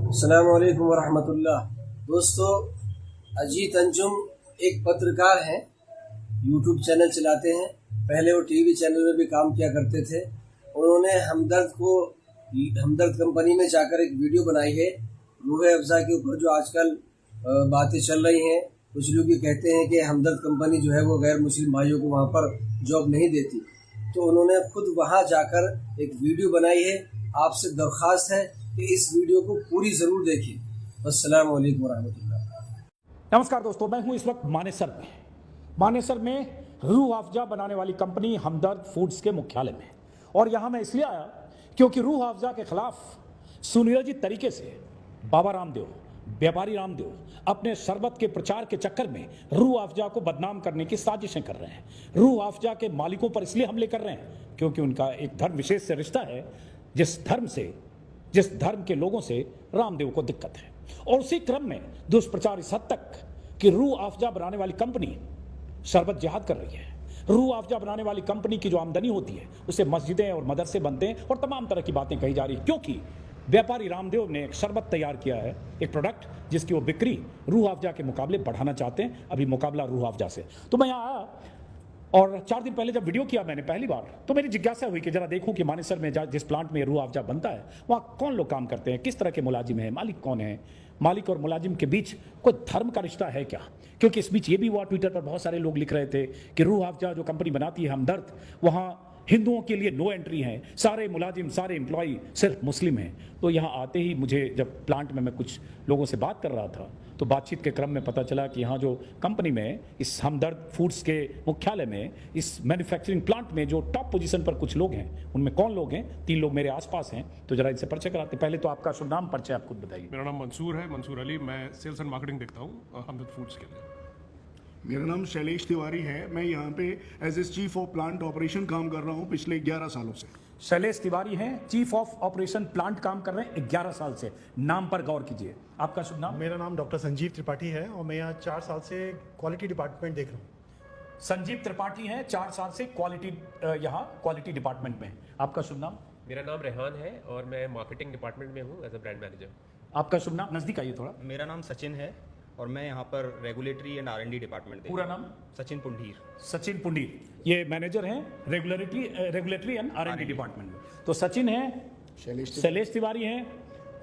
अस्सलामु अलैकुम वरहमतुल्लाह। दोस्तों, अजीत अंजुम एक पत्रकार हैं, यूट्यूब चैनल चलाते हैं। पहले वो टीवी चैनल में भी काम किया करते थे। उन्होंने हमदर्द कंपनी में जाकर एक वीडियो बनाई है रूह अफ़ज़ा के ऊपर, जो आजकल बातें चल रही हैं। कुछ लोग ये कहते हैं कि हमदर्द कंपनी जो है वो गैर मुस्लिम भाइयों को वहाँ पर जॉब नहीं देती। तो उन्होंने खुद वहाँ जाकर एक वीडियो बनाई है। आपसे दरख्वास्त है कि इस वीडियो को पूरी जरूर देखें। अस्सलामु अलैकुम वरहमतुल्लाह। नमस्कार दोस्तों, मैं हूं इस वक्त मानेसर में रूह अफ़ज़ा बनाने वाली कंपनी हमदर्द फूड्स के मुख्यालय में। और यहां मैं इसलिए आया क्योंकि रूह अफ़ज़ा के खिलाफ सुनियोजित तरीके से बाबा रामदेव, व्यापारी रामदेव अपने शरबत के प्रचार के चक्कर में रूह अफ़ज़ा को बदनाम करने की साजिशें कर रहे हैं। रूह अफ़ज़ा के मालिकों पर इसलिए हमले कर रहे हैं क्योंकि उनका एक धर्म विशेष से रिश्ता है, जिस धर्म के लोगों से रामदेव को दिक्कत है। और उसी क्रम में दुष्प्रचार इस हद तक कि रूह अफ़ज़ा बनाने वाली कंपनी शरबत जिहाद कर रही है। रूह अफ़ज़ा बनाने वाली कंपनी की जो आमदनी होती है उससे मस्जिदें और मदरसे बनते हैं और तमाम तरह की बातें कही जा रही है, क्योंकि व्यापारी रामदेव ने एक शरबत तैयार किया है, एक प्रोडक्ट जिसकी वो बिक्री रूह अफ़ज़ा के मुकाबले बढ़ाना चाहते हैं। अभी मुकाबला रूह अफ़ज़ा से। तो मैं यहाँ आया और 4 दिन पहले जब वीडियो किया मैंने पहली बार, तो मेरी जिज्ञासा हुई कि जरा देखूं कि मानेसर में जिस प्लांट में रूह अफ़ज़ा बनता है वहाँ कौन लोग काम करते हैं, किस तरह के मुलाजिम हैं, मालिक कौन है, मालिक और मुलाजिम के बीच कोई धर्म का रिश्ता है क्या। क्योंकि इस बीच ये भी हुआ, ट्विटर पर बहुत सारे लोग लिख रहे थे कि रूह अफ़ज़ा जो कंपनी बनाती है हमदर्द, वहाँ हिंदुओं के लिए नो एंट्री है, सारे मुलाजिम सारे एम्प्लॉई सिर्फ मुस्लिम हैं। तो यहाँ आते ही मुझे जब प्लांट में मैं कुछ लोगों से बात कर रहा था तो बातचीत के क्रम में पता चला कि यहाँ जो कंपनी में इस हमदर्द फूड्स के मुख्यालय में इस मैन्युफैक्चरिंग प्लांट में जो टॉप पोजीशन पर कुछ लोग हैं, उनमें कौन लोग हैं, 3 लोग मेरे आसपास हैं। तो जरा इनसे परिचय कराते। पहले तो आपका शुभ नाम, परिचय आप खुद बताइए। मेरा नाम मंसूर है, मंसूर अली। मैं सेल्स एंड मार्केटिंग देखता हूँ हमदर्द फूड्स के लिए। मेरा नाम शैलेश तिवारी है। मैं यहाँ पे as a chief of plant operation काम कर रहा हूँ पिछले 11 सालों से। शैलेश तिवारी हैं, चीफ ऑफ ऑपरेशन प्लांट काम कर रहे हैं 11 साल से। नाम पर गौर कीजिए। आपका शुभ नाम? मेरा नाम डॉक्टर संजीव त्रिपाठी है और मैं यहाँ 4 साल से क्वालिटी डिपार्टमेंट देख रहा हूँ। संजीव त्रिपाठी हैं, 4 साल से यहाँ क्वालिटी डिपार्टमेंट में। आपका शुभ नाम? मेरा नाम रेहान है और मैं मार्केटिंग डिपार्टमेंट में हूँ एज अ ब्रांड मैनेजर। आपका शुभ नाम? नजदीक आइए थोड़ा। मेरा नाम सचिन है और मैं यहाँ पर रेगुलेटरी एंड R&D डिपार्टमेंट पूरा नाम? सचिन पुंडीर। सचिन पुंडीर, ये मैनेजर हैं रेगुलेटरी एंड R&D डिपार्टमेंट में। तो सचिन है, शैलेश तिवारी हैं,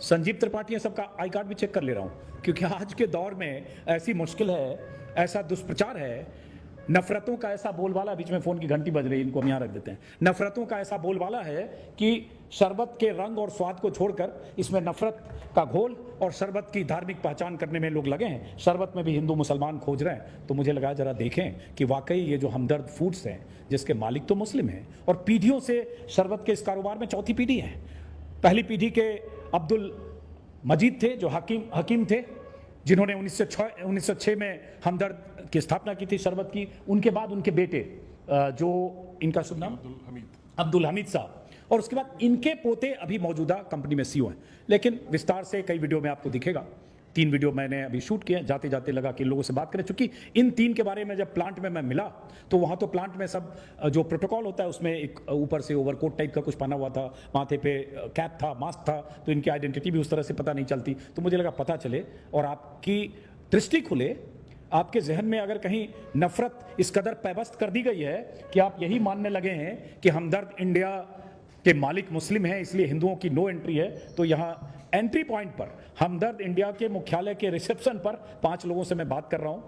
संजीव त्रिपाठी है। सबका आई कार्ड भी चेक कर ले रहा हूँ क्योंकि आज के दौर में ऐसी मुश्किल है, ऐसा दुष्प्रचार है, नफरतों का ऐसा बोलबाला, बीच में फोन की घंटी बज रही है, इनको हम यहाँ रख देते हैं। नफरतों का ऐसा बोलबाला है कि शरबत के रंग और स्वाद को छोड़कर इसमें नफरत का घोल और शरबत की धार्मिक पहचान करने में लोग लगे हैं। शरबत में भी हिंदू मुसलमान खोज रहे हैं। तो मुझे लगा जरा देखें कि वाकई ये जो हमदर्द फूड्स हैं, जिसके मालिक तो मुस्लिम हैं और पीढ़ियों से शरबत के इस कारोबार में चौथी पीढ़ी है। पहली पीढ़ी के अब्दुल मजीद थे जो हकीम थे, जिन्होंने 1906 में हमदर्द की स्थापना की थी शरबत की। उनके बाद उनके बेटे, जो इनका शुभ नाम अब्दुल हमीद साहब, और उसके बाद इनके पोते अभी मौजूदा कंपनी में CEO हैं। लेकिन विस्तार से कई वीडियो में आपको दिखेगा। 3 वीडियो मैंने अभी शूट किए। जाते जाते लगा कि लोगों से बात करें, चूंकि इन 3 के बारे में जब प्लांट में मैं मिला तो वहाँ तो प्लांट में सब जो प्रोटोकॉल होता है उसमें एक ऊपर से ओवरकोट टाइप का कुछ पहना हुआ था, माथे पे कैप था, मास्क था, तो इनकी आइडेंटिटी भी उस तरह से पता नहीं चलती। तो मुझे लगा पता चले और आपकी दृष्टि खुले, आपके जहन में अगर कहीं नफरत इस कदर पैबस्त कर दी गई है कि आप यही मानने लगे हैं कि हमदर्द इंडिया के मालिक मुस्लिम हैं इसलिए हिंदुओं की नो एंट्री है, तो यहाँ एंट्री पॉइंट पर हमदर्द इंडिया के मुख्यालय के रिसेप्शन पर 5 लोगों से मैं बात कर रहा हूँ।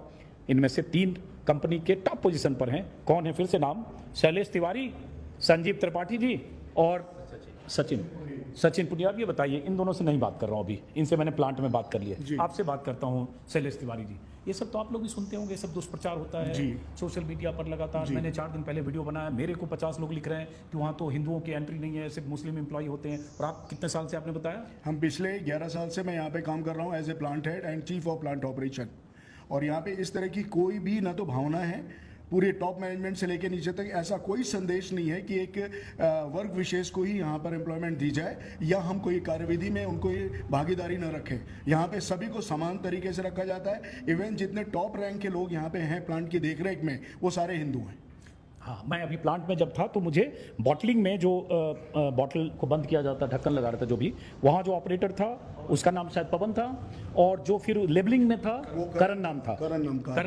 इनमें से 3 कंपनी के टॉप पोजीशन पर हैं। कौन है? फिर से नाम? शैलेश तिवारी, संजीव त्रिपाठी जी और सचिन पुनिया। ये बताइए, इन दोनों से नहीं बात कर रहा हूँ अभी, इनसे मैंने प्लांट में बात कर ली है। आपसे बात करता हूँ शैलेश तिवारी जी। ये सब तो आप लोग भी सुनते होंगे, सब दुष्प्रचार होता है सोशल मीडिया पर लगातार। मैंने 4 दिन पहले वीडियो बनाया, मेरे को 50 लोग लिख रहे हैं कि वहाँ तो हिंदुओं की एंट्री नहीं है, सिर्फ मुस्लिम एम्प्लॉय होते हैं। और आप कितने साल से, आपने बताया? हम पिछले 11 साल से मैं यहाँ पे काम कर रहा हूँ as a plant head and chief of plant operation. और यहाँ पे इस तरह की कोई भी ना तो भावना है, पूरे टॉप मैनेजमेंट से लेकर नीचे तक ऐसा कोई संदेश नहीं है कि एक वर्ग विशेष को ही यहाँ पर एम्प्लॉयमेंट दी जाए या हम कोई कार्यविधि में उनको ये भागीदारी न रखें। यहाँ पे सभी को समान तरीके से रखा जाता है। इवन जितने टॉप रैंक के लोग यहाँ पे हैं प्लांट की देखरेख में, वो सारे हिंदू हैं। हाँ, मैं अभी प्लांट में जब था तो मुझे बॉटलिंग में जो बॉटल को बंद किया जाता, ढक्कन लगा रहा था जो भी, वहाँ जो ऑपरेटर था उसका नाम शायद पवन था, और जो फिर लेबलिंग में था करण नाम था, करण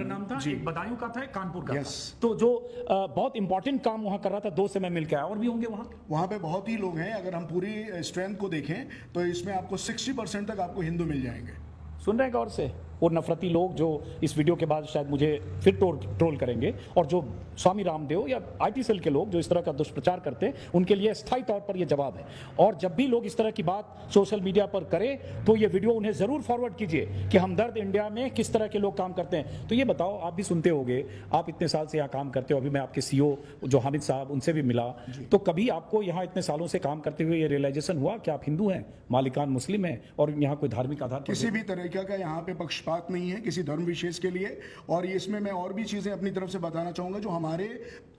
नाम था, एक बदायूं का था, एक कानपुर का था। तो जो बहुत इंपॉर्टेंट काम वहाँ कर रहा था, 2 से मैं मिल के आया। और भी होंगे वहाँ पे बहुत ही लोग हैं। अगर हम पूरी स्ट्रेंथ को देखें तो इसमें आपको 60% तक आपको हिंदू मिल जाएंगे। सुन रहे हैं गौर से? वो नफरती लोग जो इस वीडियो के बाद शायद मुझे फिर ट्रोल करेंगे, और जो स्वामी रामदेव या आईटी सेल के लोग जो इस तरह का दुष्प्रचार करते हैं, उनके लिए स्थायी तौर पर यह जवाब है। और जब भी लोग इस तरह की बात सोशल मीडिया पर करें तो ये वीडियो उन्हें जरूर फॉरवर्ड कीजिए कि हमदर्द इंडिया में किस तरह के लोग काम करते हैं। तो ये बताओ, आप भी सुनते होंगे, आप इतने साल से यहाँ काम करते हो, अभी मैं आपके सीईओ जो हामिद साहब, उनसे भी मिला, तो कभी आपको यहाँ इतने सालों से काम करते हुए ये रियलाइजेशन हुआ कि आप हिंदू हैं, मालिकान मुस्लिम हैं, और यहाँ कोई धार्मिक आधार किसी भी तरीके का यहाँ पे पक्षपात नहीं है किसी धर्म विशेष के लिए। और इसमें मैं और भी चीजें अपनी तरफ से बताना चाहूंगा। जो हमारे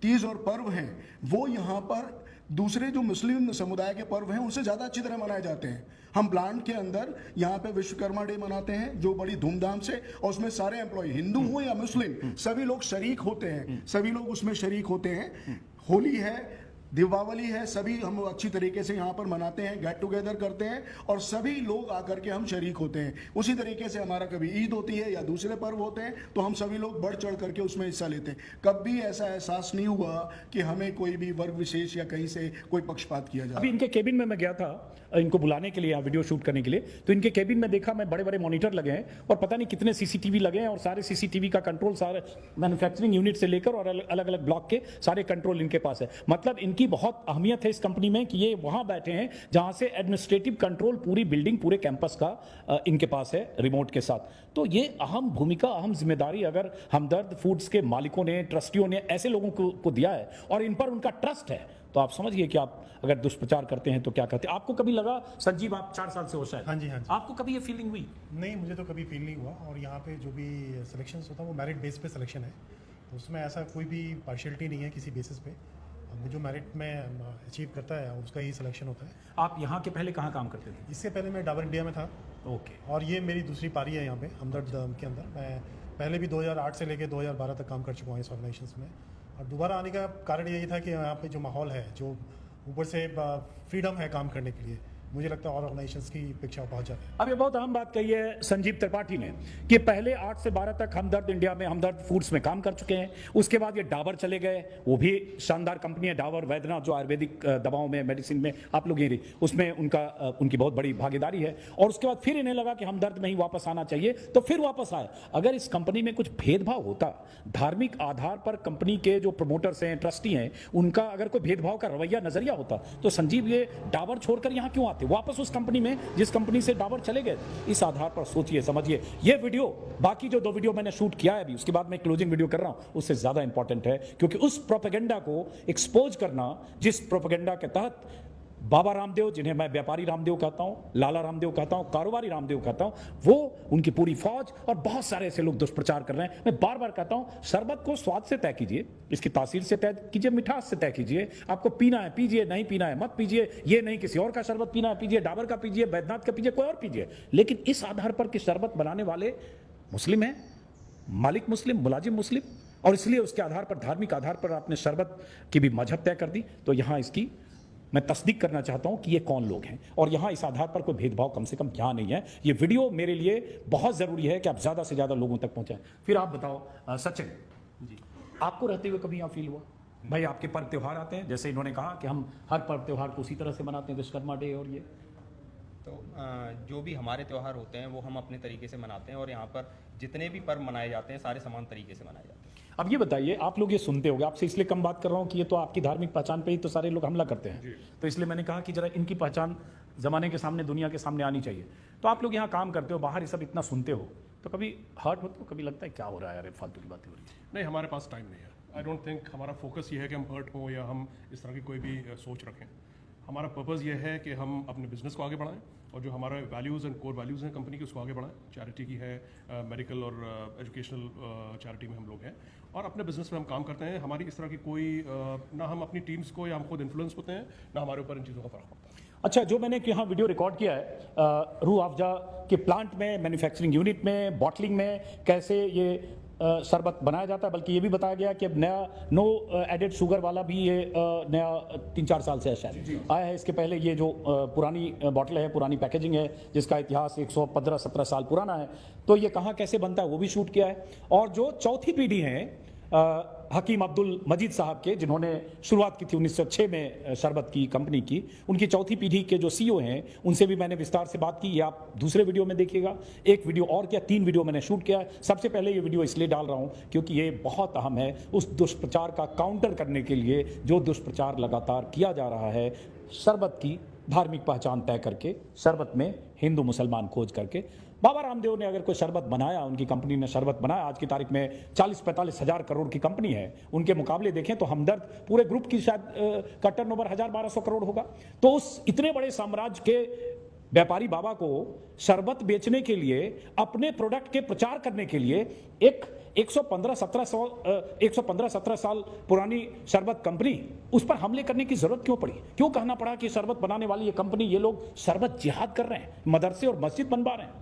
तीज और पर्व हैं वो यहाँ पर दूसरे जो मुस्लिम समुदाय के पर्व हैं उनसे ज्यादा अच्छी तरह मनाए जाते हैं। हम प्लांट के अंदर यहाँ पे विश्वकर्मा डे मनाते हैं जो बड़ी धूमधाम से, और उसमें सारे एम्प्लॉय हिंदू हो या मुस्लिम सभी लोग शरीक होते हैं, सभी लोग उसमें शरीक होते हैं। होली है, दीपावली है, सभी हम अच्छी तरीके से यहाँ पर मनाते हैं, गेट टुगेदर करते हैं और सभी लोग आकर के हम शरीक होते हैं। उसी तरीके से हमारा कभी ईद होती है या दूसरे पर्व होते हैं तो हम सभी लोग बढ़ चढ़ करके उसमें हिस्सा लेते हैं। कभी ऐसा एहसास नहीं हुआ कि हमें कोई भी वर्ग विशेष या कहीं से कोई पक्षपात किया जाए। अभी इनके केबिन में मैं गया था इनको बुलाने के लिए, यहाँ वीडियो शूट करने के लिए, तो इनके केबिन में देखा मैं बड़े बड़े मॉनिटर लगे हैं और पता नहीं कितने सीसीटीवी लगे हैं, और सारे सीसीटीवी का कंट्रोल सारे मैन्युफैक्चरिंग यूनिट से लेकर और अलग अलग ब्लॉक के सारे कंट्रोल इनके पास है। मतलब इनकी बहुत अहमियत है इस कंपनी में कि ये वहां बैठे हैं जहां से एडमिनिस्ट्रेटिव कंट्रोल पूरी बिल्डिंग, पूरे कैंपस का इनके पास है रिमोट के साथ। तो ये अहम भूमिका, अहम जिम्मेदारी अगर हमदर्द फूड्स के मालिकों ने, ट्रस्टियों ने ऐसे लोगों को दिया है और इन पर उनका ट्रस्ट है, तो आप समझिए कि आप अगर दुष्प्रचार करते हैं तो क्या करते हैं। आपको कभी लगा, संजीव आप 4 साल से हो शायद, हाँ जी, आपको कभी ये फीलिंग हुई? नहीं, मुझे तो कभी फील नहीं हुआ। और यहाँ पे जो भी सिलेक्शन होता है वो मेरिट बेस पे सिलेक्शन है, तो उसमें ऐसा कोई भी पार्शियलिटी नहीं है किसी बेसिस पे। जो मेरिट में अचीव करता है उसका ही सिलेक्शन होता है। आप यहाँ के पहले कहाँ काम करते थे? इससे पहले मैं डाबर इंडिया में था। ओके। और ये मेरी दूसरी पारी है यहाँ पे हमदर्द के अंदर। मैं पहले भी 2008 से लेकर 2012 तक काम कर चुका हूँ इस ऑर्गेनाइजेशन में। और दोबारा आने का कारण यही था कि यहाँ पे जो माहौल है, जो ऊपर से फ्रीडम है काम करने के लिए, मुझे लगता है और ऑर्गेनाइजेशंस की अपेक्षा बहुत ज़्यादा है। अब ये बहुत अहम बात कही है संजीव त्रिपाठी ने कि पहले 8 से 12 तक हमदर्द इंडिया में, हमदर्द फूड्स में काम कर चुके हैं। उसके बाद ये डाबर चले गए, वो भी शानदार कंपनी है डाबर वैद्यनाथ, जो आयुर्वेदिक दवाओं में, मेडिसिन में आप लोग ये उसमें उनकी बहुत बड़ी भागीदारी है। और उसके बाद फिर इन्हें लगा कि हमदर्द में ही वापस आना चाहिए, तो फिर वापस आए। अगर इस कंपनी में कुछ भेदभाव होता, धार्मिक आधार पर कंपनी के जो प्रमोटर्स हैं, ट्रस्टी हैं, उनका अगर कोई भेदभाव का रवैया नजरिया होता, तो संजीव ये डाबर छोड़कर यहाँ क्यों आते, वापस उस कंपनी में जिस कंपनी से डाबर चले गए? इस आधार पर सोचिए, समझिए। ये वीडियो, बाकी जो 2 वीडियो मैंने शूट किया है अभी, उसके बाद मैं क्लोजिंग वीडियो कर रहा हूं, उससे ज्यादा इंपॉर्टेंट है, क्योंकि उस प्रोपेगेंडा को एक्सपोज करना, जिस प्रोपेगेंडा के तहत बाबा रामदेव, जिन्हें मैं व्यापारी रामदेव कहता हूं, लाला रामदेव कहता हूं, कारोबारी रामदेव कहता हूं, वो, उनकी पूरी फौज और बहुत सारे ऐसे लोग दुष्प्रचार कर रहे हैं। मैं बार बार कहता हूं, शरबत को स्वाद से तय कीजिए, इसकी तासीर से तय कीजिए, मिठास से तय कीजिए। आपको पीना है पीजिए, नहीं पीना है मत पीजिए। ये नहीं किसी और का शरबत पीना है पीजिए, डाबर का पीजिए, बैद्यनाथ का पीजिए, कोई और पीजिए। लेकिन इस आधार पर कि शरबत बनाने वाले मुस्लिम हैं, मालिक मुस्लिम, मुलाजिम मुस्लिम, और इसलिए उसके आधार पर, धार्मिक आधार पर आपने शरबत की भी मजहब तय कर दी, तो यहां इसकी मैं तस्दीक करना चाहता हूं कि ये कौन लोग हैं, और यहां इस आधार पर कोई भेदभाव कम से कम यहां नहीं है। ये वीडियो मेरे लिए बहुत जरूरी है कि आप ज्यादा से ज्यादा लोगों तक पहुंचाएं। फिर आप बताओ सचिन जी, आपको रहते हुए कभी यहां फील हुआ? भाई आपके पर्व त्योहार आते हैं, जैसे इन्होंने कहा कि हम हर पर्व त्योहार को उसी तरह से मनाते हैं, विश्वकर्मा डे और ये, तो जो भी हमारे त्यौहार होते हैं वो हम अपने तरीके से मनाते हैं, और यहाँ पर जितने भी पर्व मनाए जाते हैं सारे समान तरीके से मनाए जाते हैं। अब ये बताइए, आप लोग ये सुनते होंगे, आपसे इसलिए कम बात कर रहा हूँ कि ये तो आपकी धार्मिक पहचान पे ही तो सारे लोग हमला करते हैं, तो इसलिए मैंने कहा कि जरा इनकी पहचान जमाने के सामने, दुनिया के सामने आनी चाहिए। तो आप लोग यहाँ काम करते हो, बाहर ये सब इतना सुनते हो, तो कभी हर्ट होते हो, कभी लगता है क्या हो रहा है यार, फालतू की बातें हो रही है? नहीं, हमारे पास टाइम नहीं है। आई डोंट थिंक हमारा फोकस ये है कि हम हर्ट हो या हम इस तरह की कोई भी सोच रखें। हमारा पर्पज़ ये है कि हम अपने बिजनेस को आगे बढ़ाएं, और जो हमारे वैल्यूज़ एंड कोर वैल्यूज़ हैं कंपनी की, उसको आगे बढ़ाएं। चैरिटी की है, मेडिकल और एजुकेशनल चैरिटी में हम लोग हैं, और अपने बिजनेस में हम काम करते हैं। हमारी इस तरह की कोई ना हम अपनी टीम्स को या हम खुद इन्फ्लुएंस होते हैं, ना हमारे ऊपर इन चीज़ों का फर्क पड़ता है। अच्छा, जो मैंने यहाँ वीडियो रिकॉर्ड किया है रूह अफ़ज़ा के प्लांट में, मैन्युफैक्चरिंग यूनिट में, बॉटलिंग में, कैसे ये शरबत बनाया जाता है, बल्कि ये भी बताया गया कि अब नया नो एडेड शुगर वाला भी ये नया 3-4 साल से है शायद आया है। इसके पहले ये जो पुरानी बॉटल है, पुरानी पैकेजिंग है, जिसका इतिहास 115-17 साल पुराना है, तो ये कहाँ कैसे बनता है वो भी शूट किया है। और जो चौथी पीढ़ी है हकीम अब्दुल मजीद साहब के, जिन्होंने शुरुआत की थी 1906 में शरबत की कंपनी की, उनकी चौथी पीढ़ी के जो सीईओ हैं उनसे भी मैंने विस्तार से बात की। ये आप दूसरे वीडियो में देखिएगा। एक वीडियो और क्या, 3 वीडियो मैंने शूट किया है। सबसे पहले ये वीडियो इसलिए डाल रहा हूं क्योंकि ये बहुत अहम है उस दुष्प्रचार का काउंटर करने के लिए जो दुष्प्रचार लगातार किया जा रहा है शरबत की धार्मिक पहचान तय करके, शरबत में हिंदू मुसलमान खोज करके। बाबा रामदेव ने अगर कोई शरबत बनाया, उनकी कंपनी ने शरबत बनाया, आज की तारीख में 40-45 हज़ार करोड़ की कंपनी है, उनके मुकाबले देखें तो हमदर्द पूरे ग्रुप की शायद का टर्नओवर 1000-1200 करोड़ होगा। तो उस इतने बड़े साम्राज्य के व्यापारी बाबा को शरबत बेचने के लिए, अपने प्रोडक्ट के प्रचार करने के लिए एक 115-17 साल पुरानी शरबत कंपनी, उस पर हमले करने की जरूरत क्यों पड़ी? क्यों कहना पड़ा कि शरबत बनाने वाली ये कंपनी, ये लोग शरबत जिहाद कर रहे हैं, मदरसे और मस्जिद बनवा रहे हैं?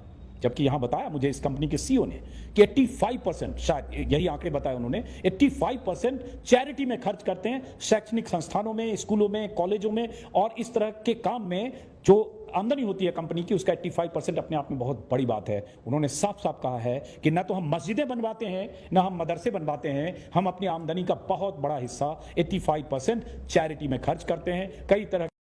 जबकि यहां बताया मुझे इस कंपनी के सीईओ ने कि 85%, शायद यही आंकड़े बताए उन्होंने, 85% चैरिटी में खर्च करते हैं, शैक्षणिक संस्थानों में, स्कूलों में, कॉलेजों में, और इस तरह के काम में जो आमदनी होती है कंपनी की, उसका 85% अपने आप में बहुत बड़ी बात है। उन्होंने साफ साफ कहा है कि न तो हम मस्जिदें बनवाते हैं, न हम मदरसे बनवाते हैं, हम अपनी आमदनी का बहुत बड़ा हिस्सा 85% चैरिटी में खर्च करते हैं। कई तरह